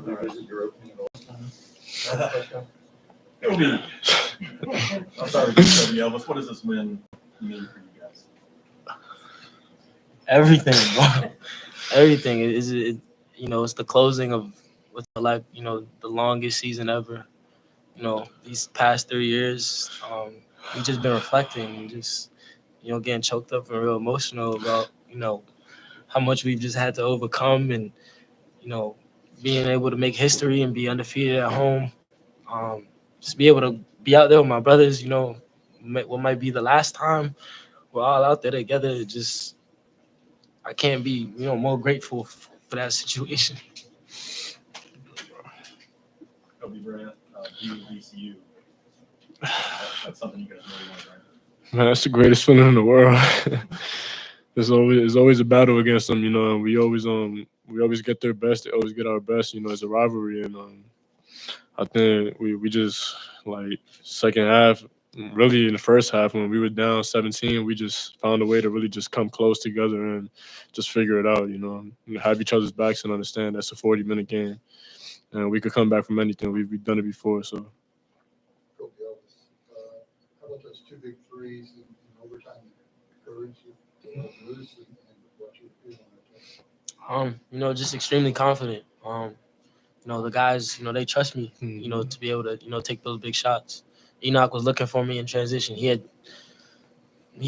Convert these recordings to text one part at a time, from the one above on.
revisit your opening of all It'll be. I'm sorry to tell you, Elvis. What does this win mean for you guys? Everything, bro. Everything is it. It's the closing of what's like the longest season ever. These past 3 years, we just been reflecting and just getting choked up and real emotional about how much we've just had to overcome and being able to make history and be undefeated at home. Just be able to be out there with my brothers. What might be the last time we're all out there together. Just I can't be more grateful for that situation. Kobe Bryant, VCU. That's something you guys really want, right? Man, that's the greatest feeling in the world. There's always a battle against them, and we always get their best. They always get our best, it's a rivalry. And I think we just, like, second half, really in the first half when we were down 17, we just found a way to really just come close together and just figure it out, and have each other's backs and understand that's a 40-minute game. And we could come back from anything. We've done it before, so. Kobe Elvis, how about those 2 big threes in overtime that encouraged you to lose and what you were feeling? Just extremely confident. The guys, they trust me, to be able to, take those big shots. Enoch was looking for me in transition. He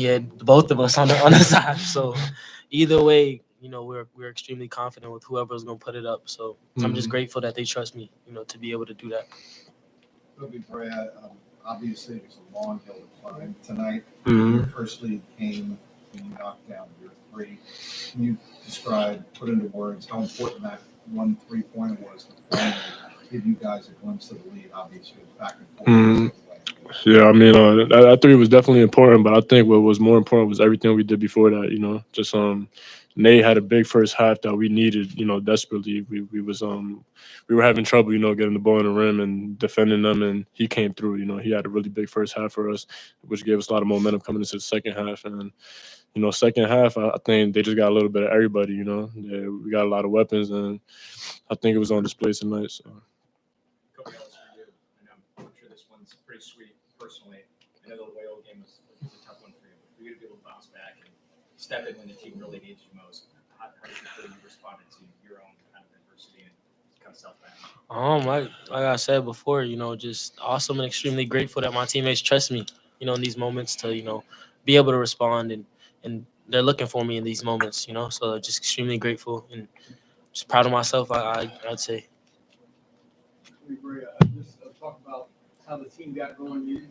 had both of us on the side. So either way, we're extremely confident with whoever's going to put it up. So I'm just grateful that they trust me, to be able to do that. Kobe Bryant, obviously it was a long hill to climb tonight. Mm-hmm. Your first lead came when you knocked down your 3. Can you put into words how important that 1 3-pointer was to finally give you guys a glimpse of the lead? Obviously, it was back and forth. Mm-hmm. Yeah, I mean, that 3 was definitely important, but I think what was more important was everything we did before that. Just Nate had a big first half that we needed, desperately. We were having trouble, getting the ball in the rim and defending them, and he came through. He had a really big first half for us, which gave us a lot of momentum coming into the second half. And second half, I think they just got a little bit of everybody. We got a lot of weapons, and I think it was on display tonight. So. Kobe, else for you. I'm sure this one's pretty sweet personally. I know the Whale game was a tough one for you, but for you to be able to bounce back and step in when the team really needs you most, how did you feel you responded to your own kind of adversity and kind of self-back? Like I said before, just awesome and extremely grateful that my teammates trust me, in these moments to, be able to respond and they're looking for me in these moments, so just extremely grateful and just proud of myself, I'd say. Just talk about how the team got going.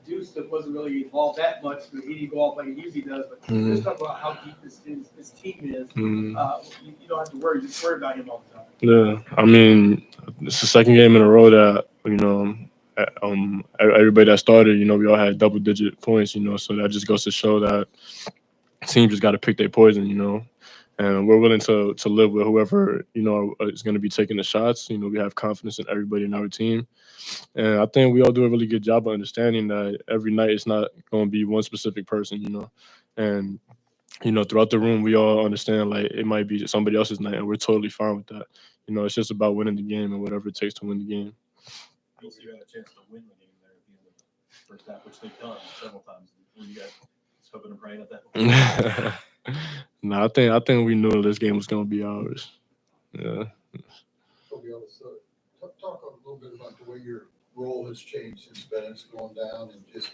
Deuce wasn't really involved that much, but he didn't go off like he usually does. But just talk about how deep this team is. You don't have to worry; just worry about him all the time. Yeah, I mean, it's the second game in a row that everybody that started, we all had double-digit points, so that just goes to show that team just got to pick their poison, and we're willing to live with whoever, is going to be taking the shots. We have confidence in everybody in our team. And I think we all do a really good job of understanding that every night it's not going to be one specific person, And, throughout the room, we all understand, like, it might be somebody else's night, and we're totally fine with that. It's just about winning the game and whatever it takes to win the game. You had a chance to win the game there at the end of the first half, which they've done several times. Were you guys hoping and praying at that point? No, I think we knew this game was going to be ours. Yeah. Kobe Elvis, talk a little bit about the way your role has changed since Bennett's going down and just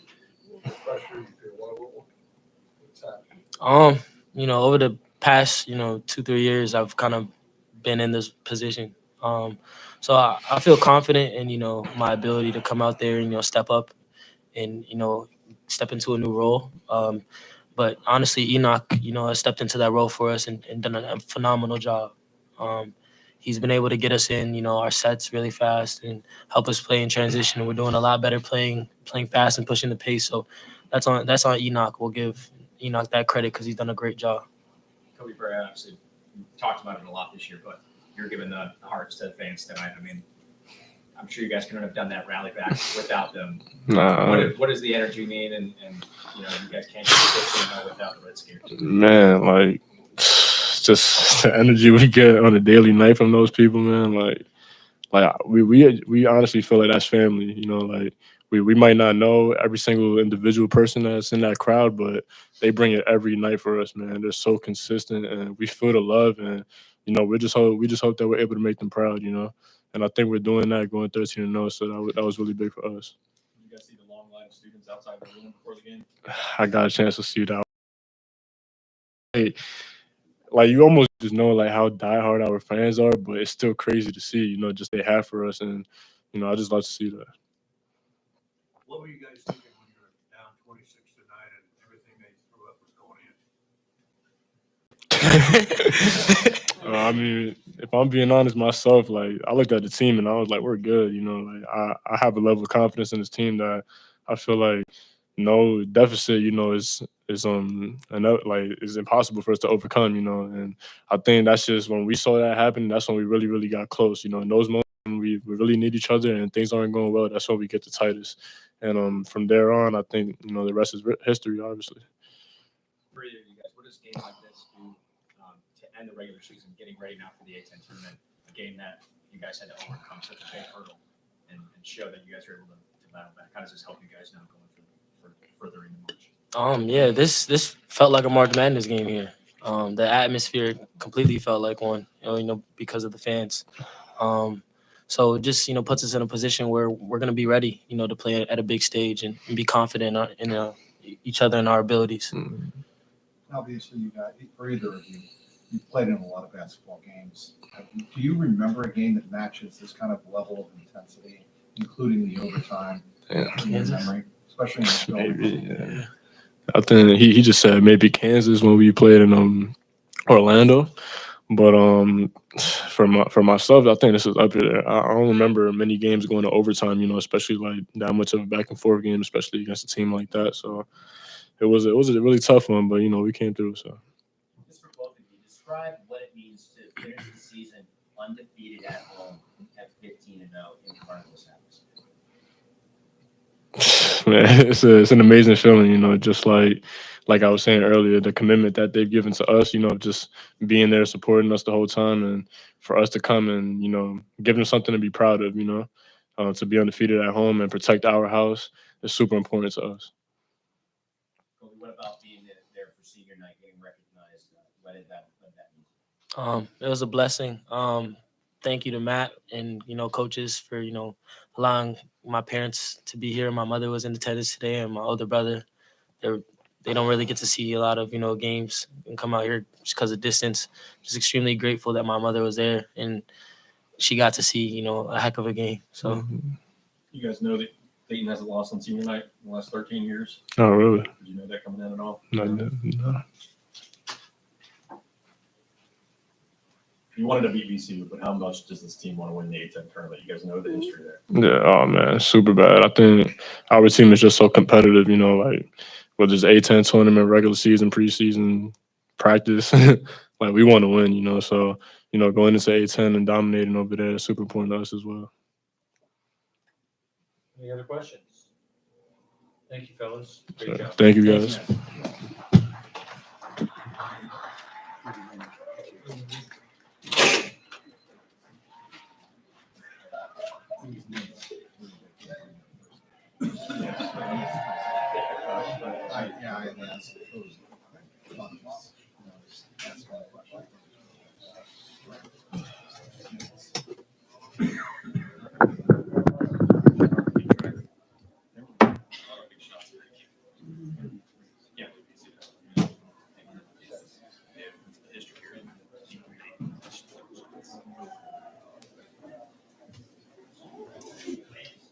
the pressure you feel. What's happening? Over the past, 2-3 years, I've kind of been in this position. So I feel confident in, my ability to come out there and, step up and, step into a new role. But honestly, Enoch, has stepped into that role for us and done a phenomenal job. He's been able to get us in, our sets really fast and help us play in transition. We're doing a lot better playing fast and pushing the pace. So that's on Enoch. We'll give Enoch that credit because he's done a great job. Kobe Bryant, obviously, we talked about it a lot this year, but you're giving the hearts to the fans tonight. I mean, I'm sure you guys couldn't have done that rally back without them. What does the energy mean? And you guys can't do this without the Red Scare. Man, like, just the energy we get on a daily night from those people, man. Like we honestly feel like that's family. You know, like we might not know every single individual person that's in that crowd, but they bring it every night for us, man. They're so consistent, and we feel the love, and you know, we just hope that we're able to make them proud, you know. And I think we're doing that, going 13-0. So that was really big for us. You guys see the long line of students outside the room before the game? I got a chance to see that. Like you almost just know like how diehard our fans are, but it's still crazy to see, you know, just they have for us, and you know, I just love to see that. What were you guys thinking when you were down 26 tonight and everything they threw up was going in? I mean, if I'm being honest myself, like I looked at the team and I was like, we're good, you know. Like I have a level of confidence in this team that I feel like no deficit, you know, is like is impossible for us to overcome, you know. And I think that's just when we saw that happen, that's when we really got close, you know. In those moments when we really need each other and things aren't going well, that's when we get the tightest. And from there on, I think, you know, the rest is history, obviously. For you guys, what does a game like this do to end the regular season, getting ready now for the A-10 tournament, a game that you guys had to overcome such a big hurdle and show that you guys were able to battle back? How does this help you guys now going for further into March? Yeah, this felt like a March Madness game here. The atmosphere completely felt like one, you know, because of the fans. So it just, you know, puts us in a position where we're going to be ready, you know, to play at a big stage and be confident in each other and our abilities. Obviously, you got, for either of you, you've played in a lot of basketball games. Do you remember a game that matches this kind of level of intensity, including the overtime, in your memory, especially in Maybe, yeah. I think he just said maybe Kansas when we played in Orlando. But for myself, I think this is up there. I don't remember many games going to overtime, you know, especially like that much of a back and forth game, especially against a team like that. So it was a really tough one, but you know, we came through. So Just for both of you, describe what it means to finish the season undefeated at home at 15-0 in front of this atmosphere. man, it's an amazing feeling, you know, just like I was saying earlier, the commitment that they've given to us, you know, just being there supporting us the whole time, and for us to come and, you know, give them something to be proud of, you know, to be undefeated at home and protect our house is super important to us. What about being there for senior night, getting recognized? What did that mean? It was a blessing. Thank you to Matt and, you know, coaches for, you know, allowing my parents to be here. My mother was in attendance today, and my older brother. They don't really get to see a lot of, you know, games and come out here just because of distance. Just extremely grateful that my mother was there and she got to see, you know, a heck of a game. So You guys know that Dayton hasn't lost on senior night in the last 13 years. Oh, really? Did you know that coming in at all? No. You wanted to beat VCU, but how much does this team want to win the A-10 tournament? You guys know the history there. Yeah, oh man, super bad. I think our team is just so competitive, you know, like whether it's A-10 tournament, regular season, preseason, practice, like we want to win, you know. So, you know, going into A-10 and dominating over there is super important to us as well. Any other questions? Thank you, fellas. Great job. Thank you, guys.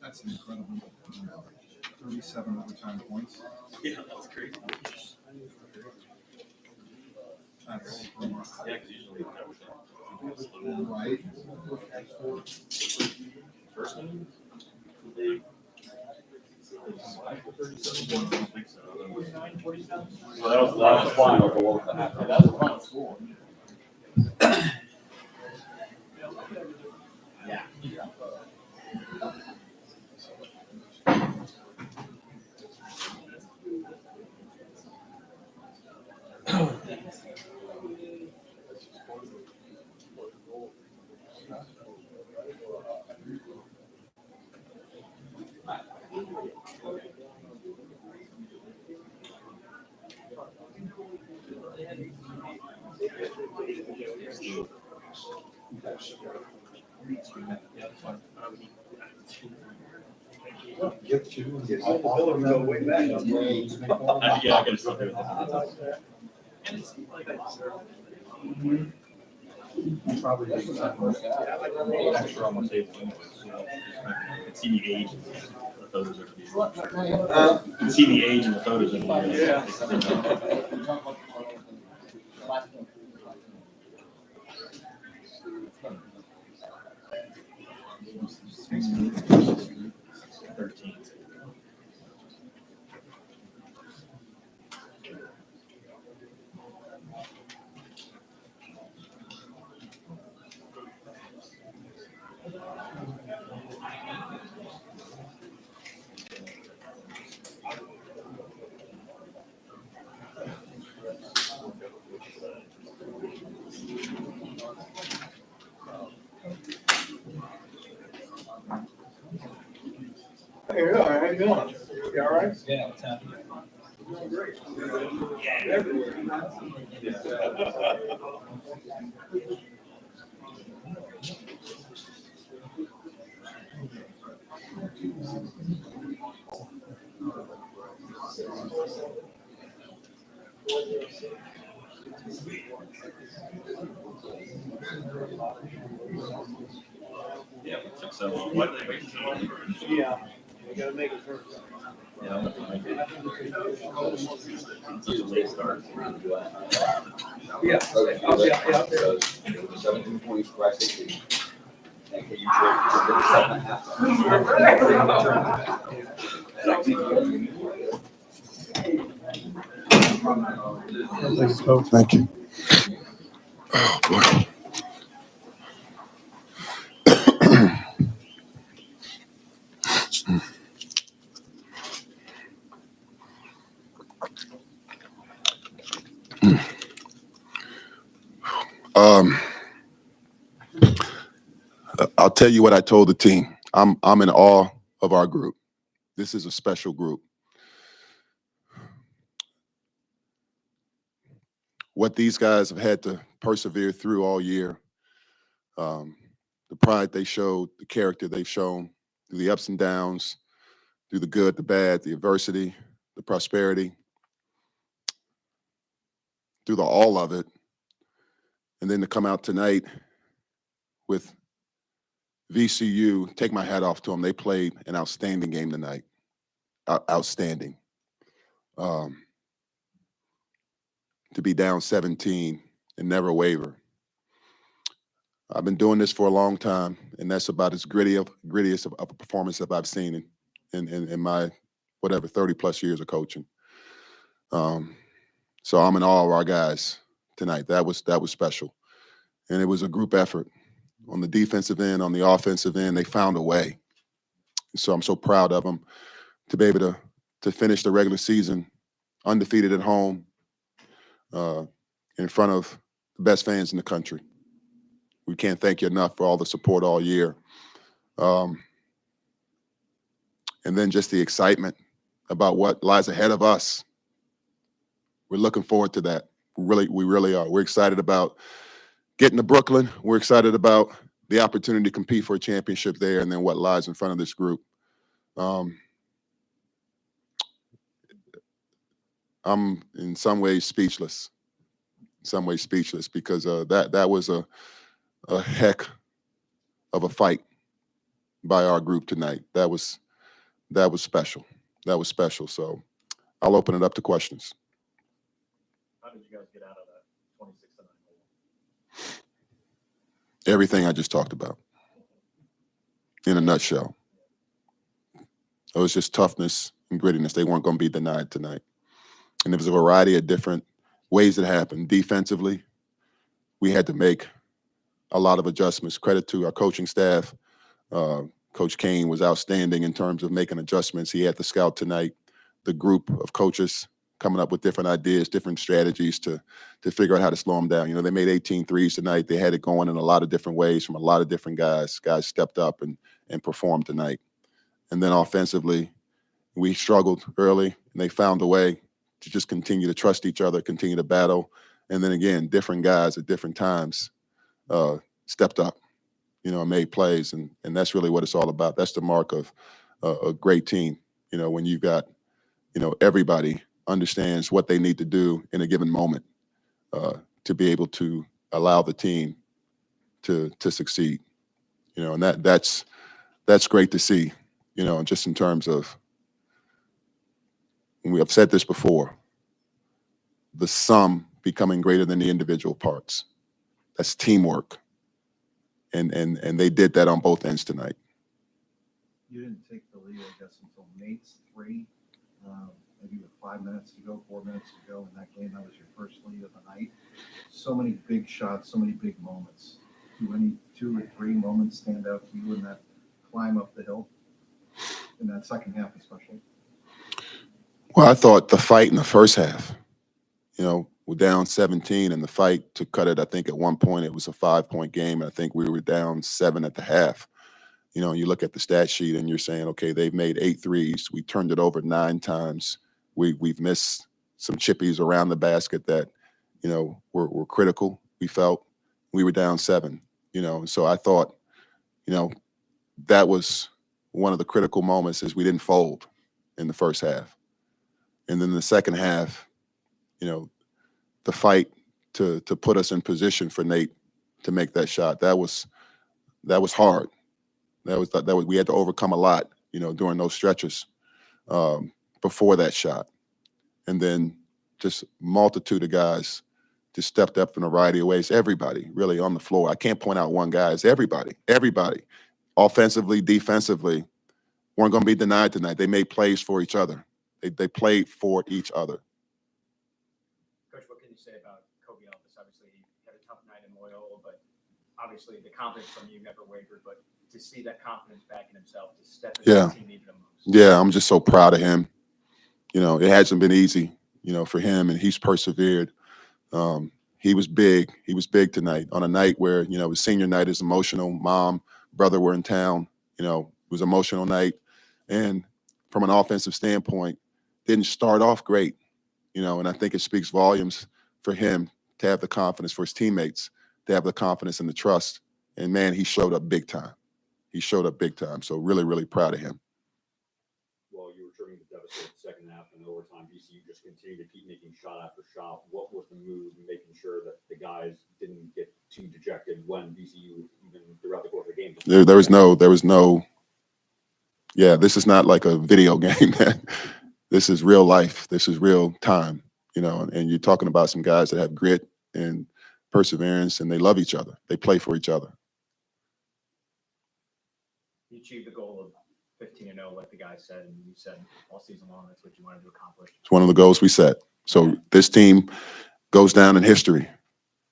That's an incredible 37 overtime points. Yeah, that was crazy. That's Yeah, because usually right. first one, they well, that was wild. That was a fun score. Yeah. Get two. Get Yeah, I gotta still do it. Probably just Extra on the table anyway, so you can see the age and the photos are. You can see the age and the photos are. Thirteen. Hey, how you doing? You all right? Yeah, what's happening? Great. Yeah, 6-7. What? Yeah, we gotta make it first. Yeah, I'm not gonna make it. Such a late start. Yeah. Yeah. 17 points, right 16. And can you check the second half? Thank you. Oh, boy. Um, I'll tell you what I told the team. I'm in awe of our group. This is a special group. What these guys have had to persevere through all year, the pride they showed, the character they've shown, through the ups and downs, through the good, the bad, the adversity, the prosperity, through the all of it, and then to come out tonight with VCU, take my hat off to them. They played an outstanding game tonight. Outstanding. To be down 17 and never waver. I've been doing this for a long time, and that's about as grittiest of a performance that I've seen in my whatever 30+ years of coaching. So I'm in awe of our guys tonight. That was special, and it was a group effort on the defensive end, on the offensive end. They found a way. So I'm so proud of them to be able to finish the regular season undefeated at home in front of the best fans in the country. We can't thank you enough for all the support all year. And then just the excitement about what lies ahead of us. We're looking forward to that. We really are. We're excited about getting to Brooklyn. We're excited about the opportunity to compete for a championship there, and then what lies in front of this group. I'm in some ways speechless. Because that was a heck of a fight by our group tonight. That was special. That was special. So I'll open it up to questions. How did you guys get out of that 26-9 hole? Everything I just talked about, in a nutshell. It was just toughness and grittiness. They weren't going to be denied tonight. And there was a variety of different ways it happened. Defensively, we had to make a lot of adjustments. Credit to our coaching staff. Coach Kane was outstanding in terms of making adjustments. He had the scout tonight, the group of coaches coming up with different ideas, different strategies to figure out how to slow them down. You know, they made 18 threes tonight. They had it going in a lot of different ways from a lot of different guys. Guys stepped up and performed tonight. And then offensively, we struggled early, and they found a way to just continue to trust each other, continue to battle. And then again, different guys at different times stepped up and made plays, and that's really what it's all about. That's the mark of a great team. When you've got everybody understands what they need to do in a given moment to be able to allow the team to succeed. And that's great to see. Just in terms of, and we have said this before, the sum becoming greater than the individual parts. That's teamwork. And they did that on both ends tonight. You didn't take the lead, I guess, until Nate's 3, maybe with 5 minutes to go, 4 minutes to go in that game. That was your first lead of the night. So many big shots, so many big moments. Do any 2 or 3 moments stand out to you in that climb up the hill, in that second half especially? Well, I thought the fight in the first half, we're down 17 and the fight to cut it. I think at one point it was a 5-point game. I think we were down 7 at the half. You look at the stat sheet and you're saying, okay, they've made 8 threes. We turned it over 9 times. We've missed some chippies around the basket that, were critical. We felt we were down 7, and so I thought, that was one of the critical moments is we didn't fold in the first half. And then the second half, the fight to put us in position for Nate to make that shot, that was hard. That was we had to overcome a lot, during those stretches before that shot. And then just multitude of guys just stepped up in a variety of ways. Everybody really on the floor. I can't point out one guy. It's everybody. Everybody, offensively, defensively, weren't going to be denied tonight. They made plays for each other. They played for each other. Coach, what can you say about Kobe Elvis? Obviously, he had a tough night in Loyola, but obviously the confidence from you never wavered. But to see that confidence back in himself, to step in the team needed him most. Yeah, I'm just so proud of him. It hasn't been easy, for him, and he's persevered. He was big. He was big tonight on a night where, his senior night is emotional. Mom, brother were in town. It was an emotional night. And from an offensive standpoint, didn't start off great, and I think it speaks volumes for him to have the confidence, for his teammates to have the confidence and the trust. And, man, he showed up big time. He showed up big time. So really, really proud of him. Well, you were turning the deficit second half and overtime. VCU just continued to keep making shot after shot. What was the move in making sure that the guys didn't get too dejected when VCU, even throughout the course of the game? There was no. Yeah, this is not like a video game, man. This is real life. This is real time, and you're talking about some guys that have grit and perseverance, and they love each other. They play for each other. You achieved the goal of 15-0, like the guy said, and you said all season long that's what you wanted to accomplish. It's one of the goals we set. So this team goes down in history.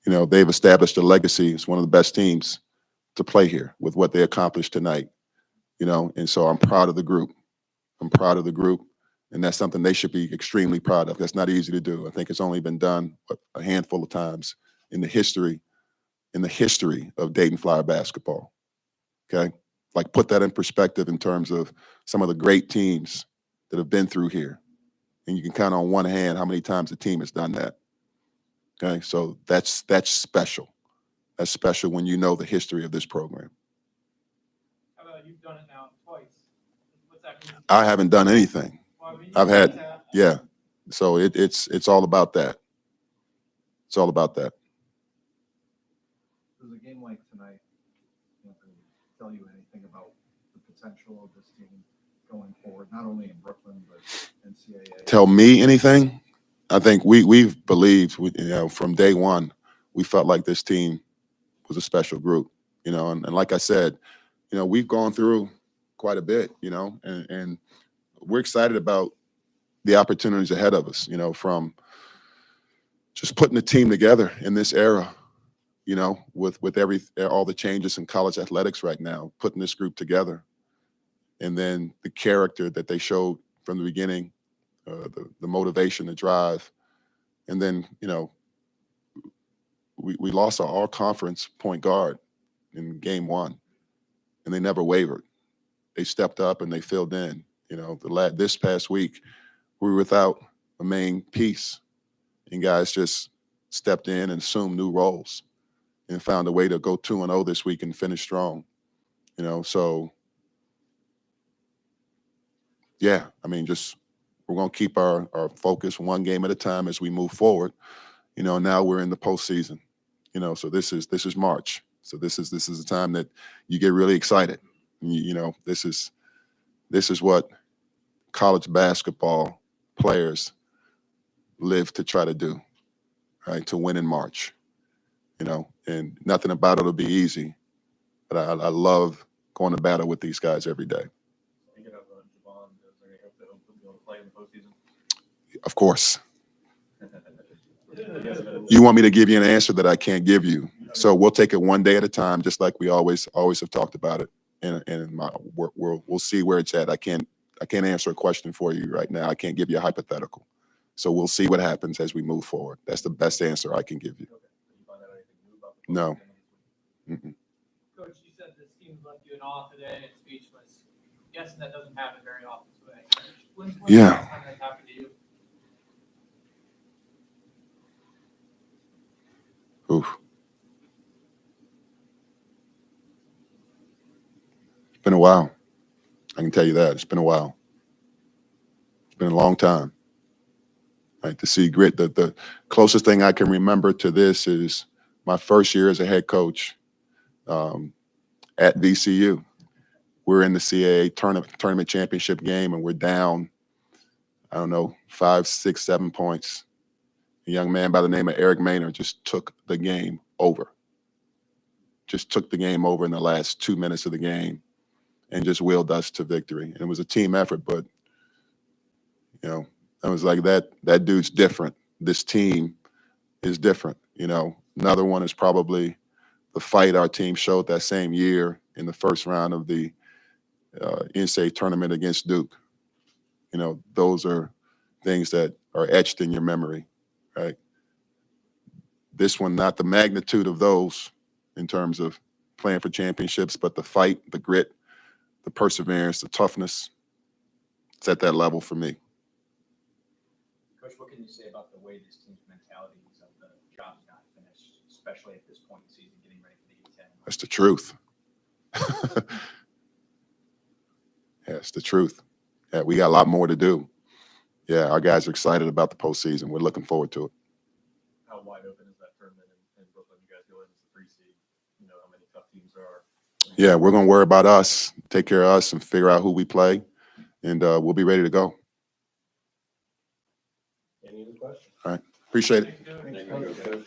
They've established a legacy. It's one of the best teams to play here with what they accomplished tonight. And so I'm proud of the group. And that's something they should be extremely proud of. That's not easy to do. I think it's only been done a handful of times in the history of Dayton Flyer basketball. Okay? Like, put that in perspective in terms of some of the great teams that have been through here. And you can count on one hand how many times the team has done that. Okay? So that's special. That's special when you know the history of this program. How about you've done it now twice? What's that mean? I haven't done anything. Well, I mean, I've had, yeah. So it's all about that. It's all about that. Does a game like tonight tell you anything about the potential of this team going forward, not only in Brooklyn, but NCAA? Tell me anything? I think we've believed, from day one, we felt like this team was a special group, and like I said, we've gone through quite a bit, and we're excited about the opportunities ahead of us, from just putting the team together in this era, with all the changes in college athletics right now, putting this group together, and then the character that they showed from the beginning, the motivation, the drive, and then, we lost our all-conference point guard in game 1, and they never wavered. They stepped up and they filled in. This past week, we were without a main piece, and guys just stepped in and assumed new roles and found a way to go 2-0 this week and finish strong. You know, so yeah, I mean, just we're going to keep our focus one game at a time as we move forward. You know, now we're in the postseason. You know, so this is March. So this is the time that you get really excited. You know, this is what college basketball players live to try to do, right? To win in March. You know, and nothing about it will be easy, but I love going to battle with these guys every day. Speaking of Javon, is there any hope that he'll be able to play in the postseason? Of course. You want me to give you an answer that I can't give you. So we'll take it one day at a time, just like we always have talked about it. And we'll see where it's at. I can't answer a question for you right now. I can't give you a hypothetical. So we'll see what happens as we move forward. That's the best answer I can give you. No. Mm-mm. Coach, you said this team left you in awe today and speechless. Guessing that doesn't happen very often today. When's the Yeah. last time that happened to you? Oof. It's been a while. I can tell you that. It's been a while. It's been a long time. Right, to see grit. The closest thing I can remember to this is my first year as a head coach at VCU. We're in the CAA tournament championship game, and we're down, I don't know, 5, 6, 7 points. A young man by the name of Eric Maynard just took the game over. Just took the game over in the last 2 minutes of the game and just willed us to victory. And it was a team effort, but, you know, I was like, that dude's different. This team is different. You know, another one is probably the fight our team showed that same year in the first round of the NCAA tournament against Duke. You know, those are things that are etched in your memory, right? This one, not the magnitude of those in terms of playing for championships, but the fight, the grit, the perseverance, the toughness, it's at that level for me. Coach, what can you say about the way this team's mentality is of the job's not finished, especially at this point in the season, getting ready for the Big Ten? That's the truth. Yeah, it's the truth. Yeah, we got a lot more to do. Yeah, our guys are excited about the postseason. We're looking forward to it. How wide open is that tournament in Brooklyn? You guys go in as the 3 seed. You know how many tough teams there are. Yeah, we're going to worry about us, take care of us, and figure out who we play, and we'll be ready to go. Any other questions? All right. Appreciate it. Thank you, Coach.